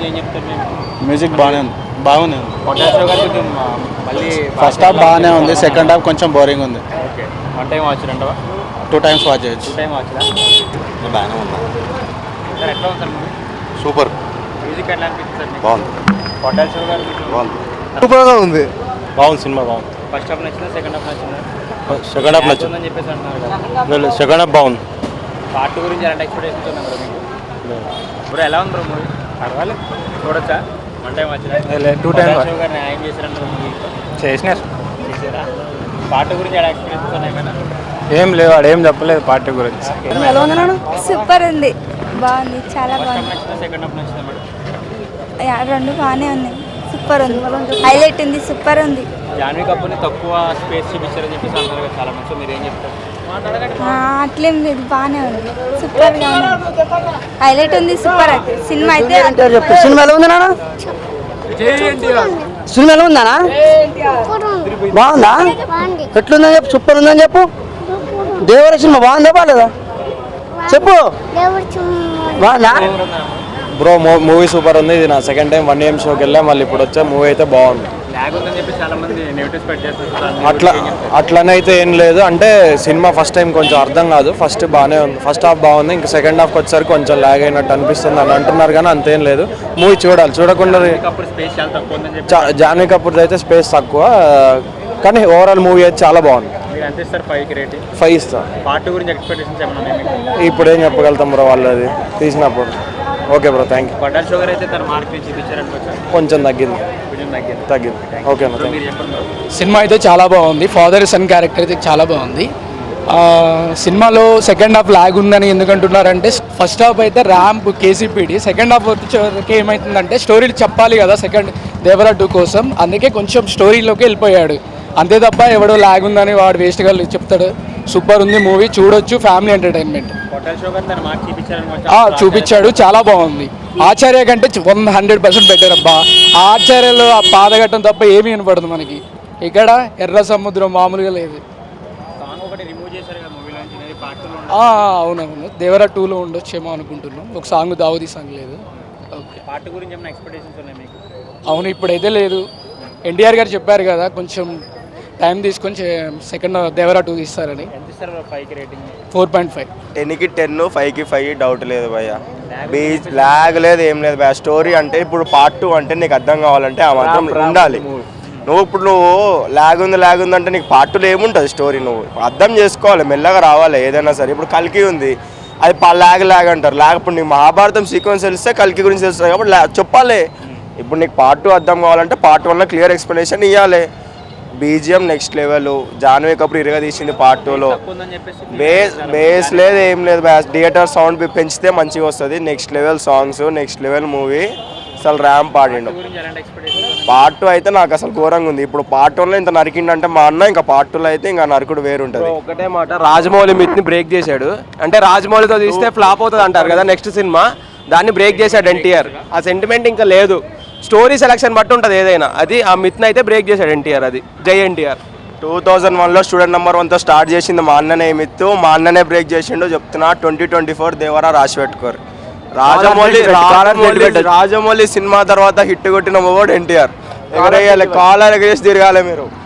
గురించి ఏం చెప్తారు మీరు? మ్యూజిక్ బాగుంది. పొటాషో గారు కొంచెం మళ్ళీ ఫస్ట్ హాఫ్ బాగానే ఉంది, సెకండ్ హాఫ్ కొంచెం బోరింగ్ ఉంది. ఓకే, వన్ టైం వాచ్రంటవా? 2 times వాచ్ చేయొచ్చు. 2 టైం వాచ్లా? బాగానే ఉంది సార్ ఎట్లా ఉంది సార్ మూవీ? సూపర్. మ్యూజిక్ ఎట్లా అనిపిస్తుంది సార్ మీకు? బాగుంది. పొటాషో గారు బాగుంది. సూపర్గా ఉంది. బాగుంది, సినిమా బాగుంది. ఫస్ట్ హాఫ్ నచ్చిందా, సెకండ్ హాఫ్ నచ్చిందా? సెకండ్ హాఫ్ నచ్చింది. ఉందని చెప్పేసి అంటున్నారు కదా, సెకండ్ హాఫ్ బాగుంది. పార్ట్ గురించి ఎలాంటి ఎక్స్పెక్టేషన్స్ ఉన్నాయి బ్రో మీకు? బ్రో ఎలా ఉంది బ్రో మూవీ? పర్వాలేదు, చూడొచ్చా? వన్ టైం వచ్చిన 2 times పొటాషో గారు న్యాయం చేశారంటారు మూవీ చేసినారు. చేశారా? పార్ట్ గురించి ఎలా ఎక్స్పీరియన్స్ ఉన్నాయి ఏమైనా? ఏం లేవు, వాడు ఏం చెప్పలేదు పార్టీ గురించి. సూపర్ ఉంది, బాగుంది, చాలా ఫస్ట్ హాఫ్ బాగుంది. నచ్చిందా, సెకండ్ హాఫ్ నచ్చిందా మేడం? రెండు బాగానే ఉన్నాయి, సూపర్ ఉంది, హైలైట్ ఉంది, సూపర్ ఉంది. జాన్వీ కపూర్ని తక్కువ స్పేస్ చూపించారని చెప్పేసి అంటారు కదా చాలా మంది, సో మీరు ఏం చెప్తారు? అట్లేం లేదు, బాగానే ఉంది, సూపర్గా ఉంది, హైలైట్ ఉంది, సూపర్ అయితే సినిమా అయితే. సినిమా ఎలా ఉంది నాన్న? సినిమా ఎలా ఉందా? బాగుందా? ఎట్లుందని చెప్పు, సూపర్ ఉందని చెప్పు. దేవర సినిమా బాగుందా బాగాలేదా చెప్పు. బాగుందా? బ్రో మూవీ సూపర్ ఉంది. ఇది నా సెకండ్ టైం 1 AM షోకి వెళ్ళా, మళ్ళీ ఇప్పుడు వచ్చే మూవీ అయితే బాగుంది. లాగ్ ఉందని చెప్పి చాలా మంది నెగిటివ్ స్ప్రెడ్ చేస్తారు. అట్లనైతే ఏం లేదు, అంటే సినిమా ఫస్ట్ టైం కొంచెం అర్థం కాదు, ఫస్ట్ బాగానే ఉంది, ఫస్ట్ హాఫ్ బాగుంది, ఇంకా సెకండ్ హాఫ్కి వచ్చేసరికి కొంచెం లాగ్ అయినట్టు అనిపిస్తుంది అని అంటున్నారు, కానీ అంతేం లేదు. మూవీ చూడాలి, చూడకుండా. స్పేస్ చాలా తక్కువ ఉందని చెప్పి జాన్వీ కపూర్ అయితే స్పేస్ తక్కువ, కానీ ఓవరాల్ మూవీ అయితే చాలా బాగుంది. మీరు ఎంత ఇస్తారు 5కి రేటింగ్? 5 ఇస్తా. పార్ట్ గురించి ఎక్స్పెక్టేషన్స్ ఏమైనా ఉన్నాయి మీకు? ఇప్పుడు ఏం చెప్పగలుగుతాం బ్రో, వాళ్ళది తీసినప్పుడు. Okay bro, thank you. Potash sugar అయితే తన మార్క్ నుంచి చూపించారనుకోవచ్చా? కొంచెం తగ్గింది. కొంచెం తగ్గింది. ఓకే అన్న, మీరు చెప్పండి. సినిమా అయితే చాలా బాగుంది, ఫాదర్ సన్ క్యారెక్టర్ అయితే చాలా బాగుంది. సినిమాలో సెకండ్ హాఫ్ లాగ్ ఉందని ఎందుకంటున్నారంటే, ఫస్ట్ హాఫ్ అయితే ర్యాంప్ కేసీపీడి, సెకండ్ హాఫ్ వచ్చేసరికి ఏమవుతుందంటే స్టోరీలు చెప్పాలి కదా సెకండ్ దేవరా 2 కోసం, అందుకే కొంచెం స్టోరీలోకి వెళ్ళిపోయాడు అంతే తప్ప ఎవడో లాగ్ ఉందని వాడు వేస్ట్గా చెప్తాడు. సూపర్ ఉంది మూవీ, చూడొచ్చు, ఫ్యామిలీ ఎంటర్టైన్మెంట్. పొటాష్ షుగర్ తన మార్క్ చూపించారనుకోవచ్చా? చూపించాడు, చాలా బాగుంది. ఆచార్య కంటే 100% బెటర్ అబ్బా. ఆచార్యలో ఆ పాదఘట్టం తప్ప ఏమీ వినపడదు మనకి. ఇక్కడ ఎర్ర సముద్రం మామూలుగా లేదు. సాంగ్ ఒకటి రిమూవ్ చేశారు కదా మూవీలో నుంచి, ఇది పార్ట్ 2లో ఉంది. అవునవును, దేవరా 2లో ఉండొచ్చేమో అనుకుంటున్నాం. ఒక సాంగ్ దావుదీ సాంగ్ లేదు. ఓకే, పార్ట్ గురించి ఏమైనా ఎక్స్పెక్టేషన్స్ ఉన్నాయి మీకు? అవును, ఇప్పుడైతే లేదు. ఎన్టీఆర్ గారు చెప్పారు కదా కొంచెం టైం తీసుకొని సెకండ్ దేవరా 2 తీస్తారని. ఎంత ఇస్తారు 5కి రేటింగ్? 4.5. 10కి 10, 5కి 5, డౌట్ లేదు భయ్య. బీచ్ లాగ్ లేదు, ఏం లేదు భయ్య. స్టోరీ అంటే ఇప్పుడు పార్ట్ 2 అంటే నీకు అర్థం కావాలంటే ఆ మాత్రం ఉండాలి. నువ్వు లాగ్ ఉంది అంటే నీకు పార్ట్ 2లో ఏముంటుంది స్టోరీ, నువ్వు అర్థం చేసుకోవాలి, మెల్లగా రావాలి ఏదైనా సరే. ఇప్పుడు కల్కి ఉంది, అది లాగ్ అంటారు. లాగ్ ఇప్పుడు నీకు మహాభారతం సీక్వెన్స్ తెలిస్తే కల్కి గురించి తెలుస్తుంది కాబట్టి చెప్పాలి. ఇప్పుడు నీకు పార్ట్ 2 అర్థం కావాలంటే పార్ట్ 1లో క్లియర్ ఎక్స్ప్లెనేషన్ ఇవ్వాలి. BGM next level, Janhvi Kapoor ఇరగా తీసింది పార్ట్ 2లో. బేస్ లేదు, ఏం లేదు. థియేటర్ సౌండ్ పెంచితే మంచిగా వస్తుంది. Next level songs, next level movie, అసలు ర్యాంప్ ఆడిండు. పార్ట్ 2 అయితే నాకు అసలు ఘోరంగా ఉంది. ఇప్పుడు పార్ట్ 1లో ఇంత నరికిండంటే మా అన్న, ఇంకా పార్ట్ 2లో అయితే ఇంకా నరకుడు వేరుంటుంది. ఒకటే మాట, రాజమౌళి మిత్ని బ్రేక్ చేశాడు. అంటే రాజమౌళితో తీస్తే ఫ్లాప్ అవుతుంది అంటారు కదా నెక్స్ట్ సినిమా, దాన్ని బ్రేక్ చేశాడు ఎన్టీఆర్. ఆ సెంటిమెంట్ ఇంకా లేదు, స్టోరీ సెలక్షన్ బట్టి ఉంటుంది ఏదైనా. అది ఆ మిత్ని అయితే బ్రేక్ చేశాడు ఎన్టీఆర్. అది జై ఎన్టీఆర్. 2001లో స్టూడెంట్ నెంబర్ 1తో స్టార్ట్ చేసింది మా అన్ననే మిత్తు, మా అన్ననే బ్రేక్ చేసిండు. చెప్తున్నా 2024 దేవరా రాసి పెట్టుకోరు. రాజమౌళి సినిమా తర్వాత హిట్ కొట్టిన మొగోడు ఎన్టీఆర్. ఎగరేయాలి, కాలర్ ఎగరేసి తిరగాలి మీరు.